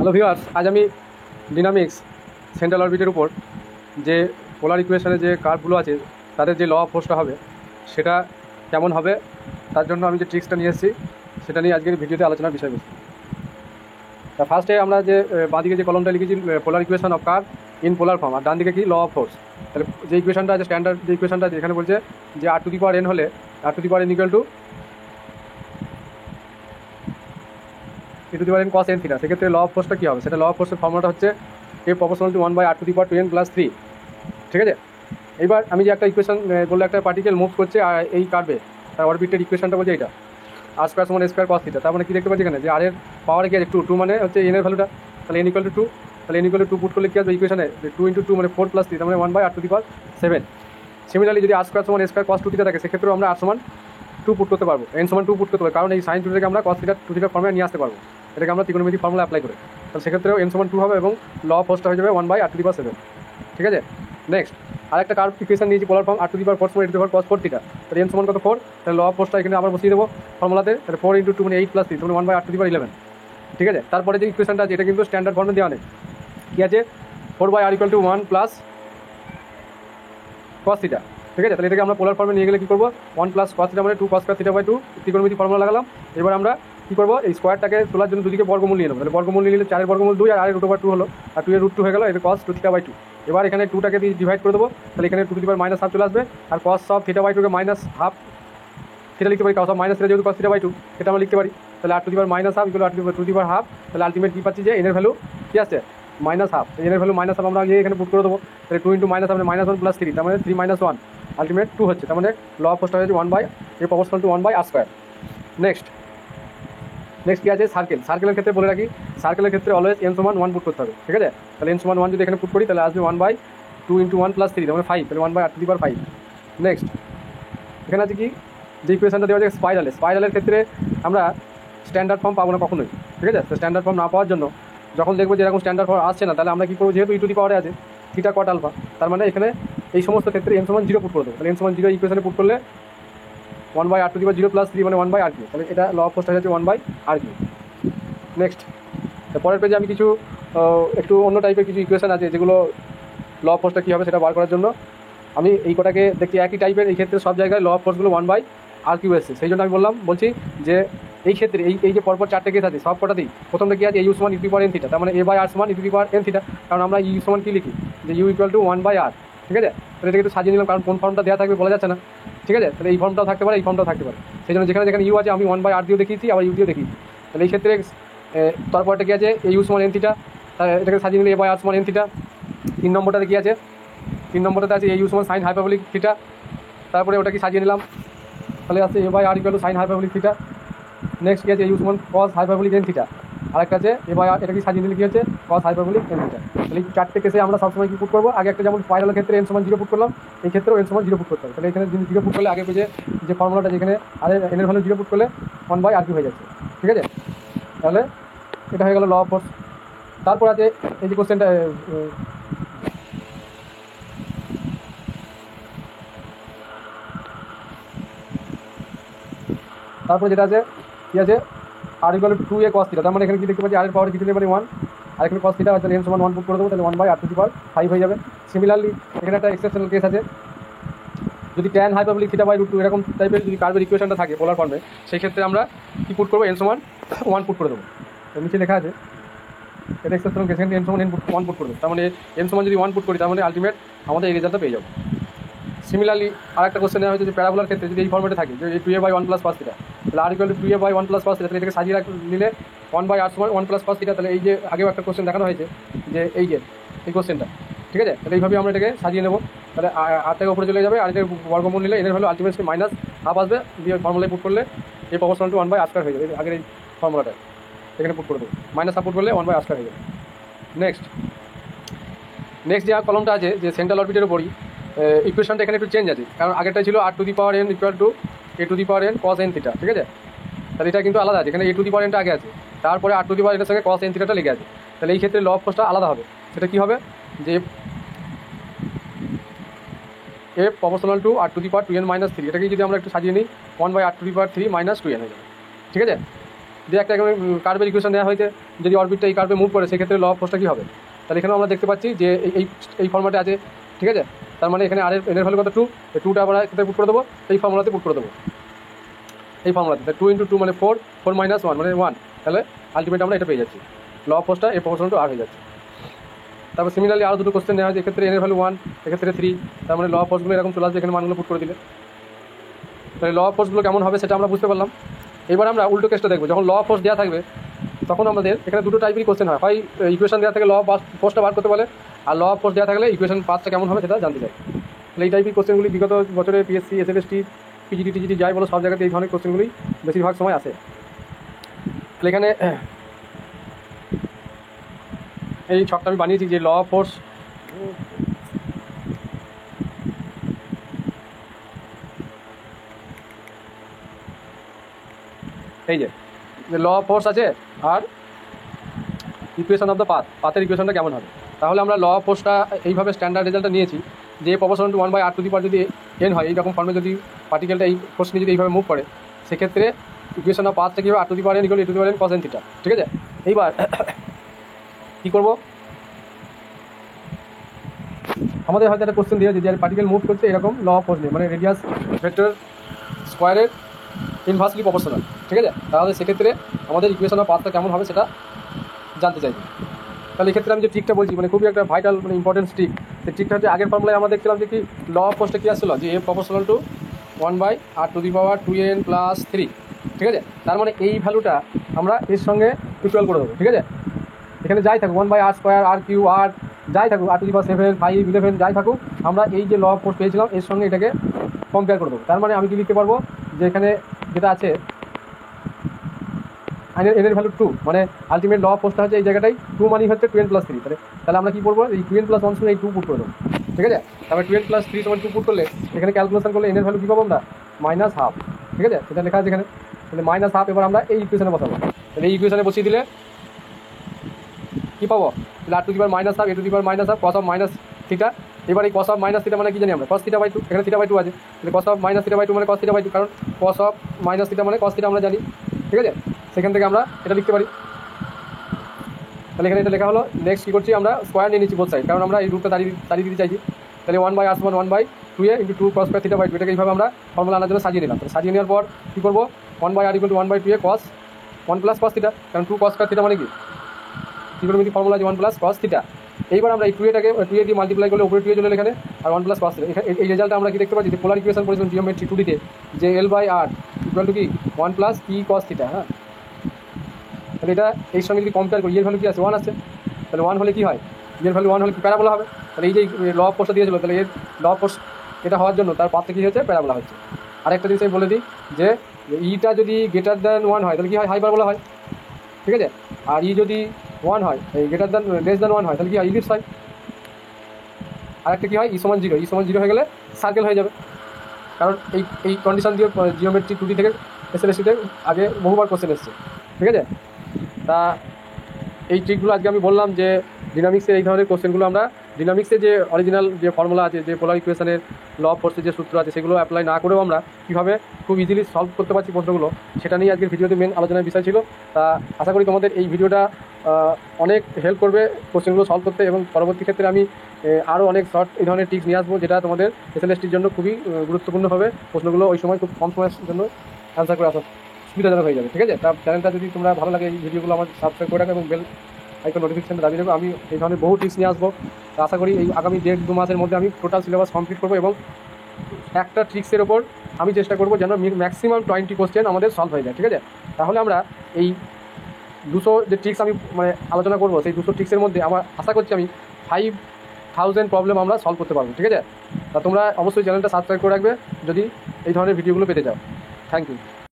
Hello viewers, আজ আমি dynamics central অরবিটের উপর যে পোলার ইকুয়েশনের যে কার্ভগুলো আছে তাদের যে ল অফ ফোর্সটা হবে সেটা কেমন হবে তার জন্য আমি যে ট্রিক্সটা নিয়ে এসেছি সেটা নিয়ে আজকের ভিডিওতে আলোচনার বিষয়বস্তু। তা ফার্স্টে আমরা যে বাঁদিকে যে কলমটা লিখেছি polar equation of curve in polar form, আর ডান দিকে কি ল অফ ফোর্স। তাহলে যে ইকুয়েশনটা আছে স্ট্যান্ডার্ড যে ইকুয়েশনটা আছে এখানে বলছে যে আর টু দি পাওয়ার এন হলে r to the power n equal to e to the power n cos n theta. সেক্ষেত্রে ল অফ ফোর্সটা কী হবে, সেটা ল অফ ফোর্সের ফর্মুলাটা হচ্ছে a proportional to 1/r two the power 2n + 3। ঠিক আছে, এইবার আমি যে একটা ইকুয়েশন বললে একটা পার্টিকেল মুভ করছে আর এই কার্ভে তার অরবিটের ইকুয়েশনটা বলছে এইটা r স্কোয়ার সমান স্কোয়ার cos থিটা। তার মানে কী দেখতে পাচ্ছি এখানে যে আর এর পাওয়ার কি আছে 2 মানে হচ্ছে n এর ভ্যালুটা, তাহলে n ইকুয়াল টু 2, তাহলে n ইকুয়াল টু 2 পুট করলে কী আসবে ইকুয়েশনে 2 × 2 মানে 4 + 3, তার মানে 1/r two the power 7। Similarly যদি r স্কোয়ার সমান স্কোয়ার cos 2 থিটা থাকে সেক্ষেত্রেও আমরা r সমান 2 পুট করতে পারবো, n সমান 2 পুট করতে পারবো, কারণ এই সাইন 2 থেকে আমরা cos থিটা 2 থিটা ফর্মে নিয়ে আসতে পারবো। এটাকে আমরা ত্রিকোণমিতিক ফর্মুলা অ্যাপ্লাই করে, তাহলে সেক্ষেত্রেও n সমান 2 হবে এবং ল অফ ফোর্সটা হয়ে যাবে 1/r টু দি পাওয়ার 7। ঠিক আছে, নেক্সট আরেকটা কার্ভ ইকুয়েশন নিয়েছি polar form r to the power 4 সমান e to the power cos 4 theta. তাহলে n সমান কত 4, তাহলে ল অফ ফোর্সটা এখানে আবার বসিয়ে দেবো ফর্মুলাতে, তাহলে 4 × 2 মানে 8 + 3 মানে 1/r টু দি পাওয়ার 11। ঠিক আছে, তারপরে যে ইকুয়েশনটা আছে এটা কিন্তু স্ট্যান্ডার্ড ফর্মে দেওয়া নেই, কী আছে 4/r = 1 + cos থিটা। ঠিক আছে, তাহলে এটাকে আমরা পোলার ফর্মে নিয়ে গেলে কী করবো 1 + cos থিটা মানে 2 cos θ/2 ত্রিকোণমিতিক ফর্মুলা লাগালাম। এবার আমরা কী করবো এই স্কোয়ারটাকে তোলার জন্য দুদিকে বর্গমূল নিয়ে নেবো, তাহলে বর্গমূল নিয়ে নিলে 4 বর্গমূল 2 আর √2 হলো, আর 2 এর √2 হয়ে গেল, এটা cos 2θ/2। এবার এখানে 2টাকে ডিভাইড করে দেবো, তাহলে এখানে 2 টু দি পাওয়ার -1/2 চলে আসবে, আর cos অফ θ/2 কে -1/2 সেটা লিখতে পারি, cos অফ মাইনাস যেহেতু cos θ/2 সেটা আমরা লিখতে পারি, তাহলে r to the power -1/2 = r to the power 1/2। তাহলে আলটিমেট কী পাচ্ছি যে n এর ভ্যালু কী আসছে -1/2, n এর ভ্যালু -1/2 আমরা এখানে পুট করে দেবো, তাহলে 2 × -1 মানে -1 + 3, তার মানে 3 - 1 আলটিমেট 2 হচ্ছে, তার মানে ল অফ ফোর্সটা হচ্ছে 1/a proportional to 1/r²। Next কী আছে সার্কেলের ক্ষেত্রে বলে রাখি, সার্কেলের ক্ষেত্রে অলওয়েজ n সমান 1 পুট করতে হবে। ঠিক আছে, তাহলে n সমান 1 যদি এখানে পুট করি তাহলে আসবে 1/2 × 1 + 3 মানে 5, তাহলে 1/r two the power 5। Next এখানে আছে কি যে ইকুয়েশনটা দেওয়া আছে স্পাইরালের ক্ষেত্রে আমরা স্ট্যান্ডার্ড ফর্ম পাবো না কখনোই। ঠিক আছে, তো স্ট্যান্ডার্ড ফর্ম না পাওয়ার জন্য যখন দেখবো যে এরকম স্ট্যান্ডার্ড ফর্ম আসছে না, তাহলে আমরা কী করবো যেহেতু e টু দি পাওয়ারে আছে থিটা কট আলফা, তার মানে এখানে এই সমস্ত ক্ষেত্রে n সমান 0 পুট করে দেবো, তাহলে n সমান 0 ইকুয়েশনে পুট করলে 1/r টু দি পাওয়ার 0 + 3 মানে 1/r², তাহলে এটা ল অফ ফোর্সটা হচ্ছে 1/r²। নেক্সট পরের পেজে আমি কিছু একটু অন্য টাইপের কিছু ইকুয়েশন আছে যেগুলো ল অফ ফোর্সটা কী হবে সেটা বার করার জন্য আমি এই কটাকে দেখতে একই টাইপের, এই ক্ষেত্রে সব জায়গায় ল অফ ফোর্সগুলো 1/r³ এসছে, সেই জন্য আমি বলছি যে এই ক্ষেত্রে এই যে পরপর 4টে কেস আছে সব কটাতেই প্রথমটা কী আছে u সমান e to the power n theta, তার মানে a/r সমান e to the power n theta, কারণ আমরা u সমান কী লিখি যে u = 1/r। ঠিক আছে, তাহলে এটাকে একটু সাজিয়ে নিলাম, কারণ কোন ফর্মটা দেওয়া থাকবে বলা যাচ্ছে না। ঠিক আছে, তাহলে এই ফর্মটাও থাকতে পারে, এই ফর্মটাও থাকতে পারে, সেই জন্য যেখানে u আছে আমি 1/r দিয়েও দেখিয়েছি, আবার u দিয়েও দেখিয়েছি। তাহলে এই ক্ষেত্রে তারপরটা কী আছে u সমান n থিটা, এটাকে সাজিয়ে নিলে a/r সমান n থিটা। 3 নম্বরটাতে কী আছে 3 নম্বরটাতে আছে u সমান সাইন হাইপারবোলিক থিটা, তারপরে ওটা কি সাজিয়ে নিলাম, তাহলে আছে a/r = sine hyperbolic theta. Next কী আছে u সমান cos হাইপারবোলিক n থিটা, আরেকটা আছে a/r, এটা কি সাজিয়ে নিলে কী হচ্ছে cos হাইপারবোলিক n থিটা। তাহলে এই 4টে কেসে আমরা সবসময় কী পুট করবো, আগে একটা যেমন স্পাইরালের ক্ষেত্রে n সমান 0 পুট করলাম, এই ক্ষেত্রেও n সমান 0 পুট করতে হবে। তাহলে এখানে 0 পুট করলে আগে পেজে যে ফর্মুলাটা যেখানে আর n এর ভ্যালু 0 পুট করলে 1/r³ হয়ে যাচ্ছে। ঠিক আছে, তাহলে এটা হয়ে গেল ল অফ ফোর্স। তারপর আছে এই যে কোশ্চেনটা তারপরে যেটা আছে কী আছে r = 2a cos θ, তার মানে এখানে কী দেখতে পাচ্ছি r এর পাওয়ার কিছু নেই মানে 1, আর এখানে cos θ আছে, তাহলে n সমান 1 পুট করে দেবো, তাহলে 1/r টু দি পাওয়ার 5 হয়ে যাবে। সিমিলারলি এখানে একটা এক্সেপশনাল কেস আছে, যদি tan হাইপারবোলিক θ/√2 এরকম টাইপের যদি কার্ভের ইকুয়েশনটা থাকে পোলার ফর্মে, সেই ক্ষেত্রে আমরা কী পুট করবো n সমান 1 পুট করে দেবো, নিচে লেখা আছে এটা এক্সেপশনাল কেস, n সমান 1 পুট করে দেবো, তার মানে n সমান যদি 1 পুট করি তার মানে আলটিমেট আমাদের এই রেজাল্টটা পেয়ে যাবো। সিমিলারলি আরেকটা কোশ্চেন নেওয়া হয়েছে যে প্যারাবোলার ক্ষেত্রে যদি এই ফর্মেটে থাকে যে 2a/1 + cos θ, তাহলে r = 2a/1 + cos θ, তাহলে এটাকে সাজিয়ে নিলে 1/r সমান 1 + cos θ। তাহলে এই যে আগেও একটা কোশ্চেন দেখানো হয়েছে যে এই কোশ্চেনটা, ঠিক আছে, তাহলে এইভাবে আমরা এটাকে সাজিয়ে নেবো, তাহলে r থেকে উপরে চলে যাবে, আর এটার বর্গমূল নিলে এর ভ্যালু আলটিমেটলি -1/2 আসবে, দিয়ে ফর্মুলায় পুট করলে a প্রপোর্শনাল টু 1/r² হয়ে যাবে, আগের এই ফর্মুলাটা এখানে পুট করে দেবো, -1/2 পুট করলে 1/r² হয়ে যাবে। নেক্সট যে কলমটা আছে যে সেন্ট্রাল অরবিটের উপরই ইকুয়েশনটা এখানে একটু চেঞ্জ আছে, কারণ আগেরটা ছিল r to the power n = a two the power n cos n theta. ঠিক আছে, তাহলে এটা কিন্তু আলাদা আছে, এখানে a টু দি পাওয়ার nটা আগে আছে, তারপরে r to the power n এর সঙ্গে cos n থিটাটা লেগে আছে। তাহলে এই ক্ষেত্রে ল অফ ফোর্সটা আলাদা হবে, সেটা কী হবে যে a proportional to r to the power 2n - 3, এটাকে যদি আমরা একটু সাজিয়ে নিই 1/r two the power 3 - 2n হয়ে যাবে। ঠিক আছে, যে একটা কার্ভের ইকুয়েশন দেওয়া হয়েছে, যদি অরবিটটা এই কার্ভে মুভ করে সেক্ষেত্রে ল অফ ফোর্সটা কী হবে। তাহলে এখানেও আমরা দেখতে পাচ্ছি যে এই ফর্মেটে আছে, ঠিক আছে। তার মানে এখানে এর ভ্যালু কত 2, এই 2টা আমরা এখানে পুট করে দেবো, এই ফর্মুলাতে পুট করে দেবো, এই ফর্মুলাতে 2 × 2 মানে 4, 4 - 1 মানে 1, তাহলে আলটিমেট আমরা এটা পেয়ে যাচ্ছি, ল অফ ফোর্সটা এ প্রপোর্শনাল টু আর হয়ে যাচ্ছে। তারপর সিমিলারলি আরও দুটো কোশ্চেন নেওয়া হয়েছে, এক্ষেত্রে এর ভ্যালু 1, এক্ষেত্রে 3, তার মানে ল অফ ফোর্সগুলো এরকম চলে আসবে এখানে মানগুলো পুট করে দিলে। তাহলে ল অফ ফোর্সগুলো কেমন হবে সেটা আমরা বুঝতে পারলাম। এবার আমরা উল্টো কেসটা দেখবো, যখন ল অফ ফোর্স দেওয়া থাকবে তখন আমাদের এখানে দুটো টাইপেরই কোশ্চেন হয় ইকুয়েশন দেওয়া থাকে ল অফ ফোর্সটা বার করতে বলে, আর ল অফ ফোর্স দেওয়া থাকলে ইকুয়েশন পাসটা কেমন হবে সেটা জানতে চাই। তাহলে এই টাইপের কোশ্চেনগুলি বিগত বছরে পিএসসি, এসএলএসটি, পিজিডি, টিজিডি যাই বলো সব জায়গাতে এই ধরনের কোশ্চেনগুলি বেশিরভাগ সময় আসে। তাহলে এখানে এই ছকটা আমি বানিয়েছি যে ল অফ ফোর্স, এই যে ল অফ ফোর্স আছে আর ইকুয়েশন অফ দ্য পাথের ইকুয়েশনটা কেমন হবে। তাহলে আমরা ল অফ ফোর্সটা এইভাবে স্ট্যান্ডার্ড রেজাল্টটা নিয়েছি যে প্রপোর্শনাল টু 1/r⁴ যদি n হয়, এইরকম ফর্মে যদি পার্টিকেলটা এই ফোর্স নিয়ে যদি এইভাবে মুভ করে সেক্ষেত্রে ইকুয়েশন অফ পাথটা কী হবে, r⁴ n = a⁴ n cos n θ, ঠিক আছে। এইবার কী করবো, আমাদের হয়তো একটা কোশ্চেন দিয়েছে যে পার্টিকেল মুভ করছে এরকম ল অফ ফোর্স নিয়ে, মানে রেডিয়াস ভেক্টর স্কোয়ারের ইনভার্সলি প্রপোর্শনাল, ঠিক আছে। তাহলে সেক্ষেত্রে আমাদের ইকুয়েশন অফ পাথটা কেমন হবে সেটা জানতে চাইছি। তাহলে এক্ষেত্রে আমি যে ট্রিকটা বলছি মানে খুবই একটা ভাইটাল মানে ইম্পর্টেন্ট ট্রিক, সেই ট্রিকটা হচ্ছে আগের ফর্মুলায় আমরা দেখছিলাম যে কি ল অফ ফোর্সটা কী আসছিল যে a proportional to 1/r⁴ 2n+3, ঠিক আছে। তার মানে এই ভ্যালুটা আমরা এর সঙ্গে ইকুয়াল করে দেবো, ঠিক আছে। এখানে যাই থাকুক 1/r², r³ r যাই থাকুক, r⁷, 5, 11 যাই থাকুক, আমরা এই যে ল অফ ফোর্স পেয়েছিলাম এর সঙ্গে এটাকে কম্পেয়ার করে দেবো। তার মানে আমি কি লিখতে পারবো যে এখানে যেটা আছে এর ভ্যালু 2, মানে আলটিমেট ল অফ ফোর্সটা হচ্ছে এই জায়গাটাই 2 মানে হচ্ছে 2n+3। তাহলে আমরা কী করবো, এই 2n+1 সঙ্গে এই 2 পুট করে দেবো, ঠিক আছে। তারপরে 2n+3 = 2 পুট করলে এখানে ক্যালকুলেশন করলে এর ভ্যালু কী পাবো আমরা, -½ ঠিক আছে, সেটা লেখা আছে এখানে। তাহলে -½ এবার আমরা এই ইকুয়েশনে বসাবো। তাহলে এই ইকুয়েশনে বসিয়ে দিলে কী পাবো, তাহলে r⁻⁻, a⁻⁻ cos অফ -θ। এবার এই cos অফ -θ মানে কি জানি আমরা, cos θ/2, এখানে θ/2 আছে, তাহলে cos অফ -θ/2 মানে cos θ/2, কারণ cos অফ -θ মানে cos θ আমরা জানি, ঠিক আছে। সেখান থেকে আমরা এটা লিখতে পারি। তাহলে এখানে এটা লেখা হলো। নেক্সট কী করছি, আমরা স্কোয়ার নিয়ে নিচ্ছি বোথ সাইড, কারণ আমরা এই রুটটা দাঁড়িয়ে দিতে চাইছি। তাহলে 1/r = 1/2a × 2 cos² θ/2, এটাকে এইভাবে আমরা ফর্মুলা আনার জন্য সাজিয়ে নিলাম। তাহলে সাজিয়ে নেওয়ার পর কী করবো, 1/r = 1/2a cos 1 + cos θ, কারণ 2 cos² θ মানে কি ত্রিকোণমিতিক ফর্মুলা আছে 1 + cos θ। এইবার আমরা এই 2a দিয়ে মাল্টিপ্লাই করলে উপরে 2a চলে এখানে, আর 1 + cos θ। এই রেজাল্টটা আমরা কি দেখতে পাচ্ছি যে পোলার ইকুয়েশন পড়েছিলাম জিওমেট্রি 2D-তে যে L/r = কি 1 + e cos θ। হ্যাঁ, তাহলে এটা এই সঙ্গে যদি কম্পেয়ার করি, এর ভ্যালু কি আছে, 1 আছে। তাহলে 1 হলে কী হয়, এর ভ্যালু 1 হলে কি প্যারাবোলা হবে। তাহলে এই যে ল অফ ফোর্সটা দিয়েছিল, তাহলে এর ল অফ ফোর্স এটা হওয়ার জন্য তার পাথটা কী হচ্ছে, প্যারাবোলা হচ্ছে। আরেকটা জিনিস আমি বলে দিই যে ইটা যদি > 1 হয় তাহলে কী হয়, হাইপারবোলা হয়, ঠিক আছে। আর ই যদি 1 হয়, এই << 1 হয় তাহলে কী হয়, ইলিপস হয়। আরেকটা কী হয়, ই = 0, ই = 0 হয়ে গেলে সার্কেল হয়ে যাবে, কারণ এই কন্ডিশন দিয়ে জিওমেট্রি 2D থেকে এসএলএসটিতে আগে বহুবার কোশ্চেন এসছে, ঠিক আছে। তা এই ট্রিকগুলো আজকে আমি বললাম যে ডিনামিক্সের এই ধরনের কোশ্চেনগুলো আমরা ডিনামিক্সে যে অরিজিনাল যে ফর্মুলা আছে, যে পোলার ইকুয়েশনের ল অফ ফোর্সের যে সূত্র আছে সেগুলো অ্যাপ্লাই না করেও আমরা কীভাবে খুব ইজিলি সলভ করতে পারছি প্রশ্নগুলো, সেটা নিয়ে আজকের ভিডিওতে মেন আলোচনার বিষয় ছিল। তা আশা করি তোমাদের এই ভিডিওটা অনেক হেল্প করবে কোশ্চেনগুলো সলভ করতে, এবং পরবর্তী ক্ষেত্রে আমি আরও অনেক শর্ট এই ধরনের ট্রিক্স নিয়ে আসবো, যেটা তোমাদের এসএলএসটির জন্য খুবই গুরুত্বপূর্ণ হবে। প্রশ্নগুলো ওই সময় খুব কম সময়ের জন্য অ্যান্সার করে আসা সুবিধাজনক হয়ে যাবে, ঠিক আছে। তার চ্যানেলটা যদি তোমরা ভালো লাগে এই ভিডিওগুলো আমার সাবস্ক্রাইব করে রাখো এবং বেল আইকন নোটিফিকেশন দাবি রাখবো। আমি এই ধরনের বহু টিপস নিয়ে আসবো। আশা করি এই আগামী 1-2 মাসের মধ্যে আমি টোটাল সিলেবাস কমপ্লিট করবো, এবং একটা ট্রিক্সের ওপর আমি চেষ্টা করবো যেন ম্যাক্সিমাম 20 কোশ্চেন আমাদের সলভ হয়ে যায়, ঠিক আছে। তাহলে আমরা এই 200 যে ট্রিক্স আমি মানে আলোচনা করবো, সেই 200 ট্রিক্সের মধ্যে আমার আশা করছি আমি 5000 প্রবলেম আমরা সলভ করতে পারবো, ঠিক আছে। তা তোমরা অবশ্যই চ্যানেলটা সাবস্ক্রাইব করে রাখবে যদি এই ধরনের ভিডিওগুলো পেতে চাও। Thank you.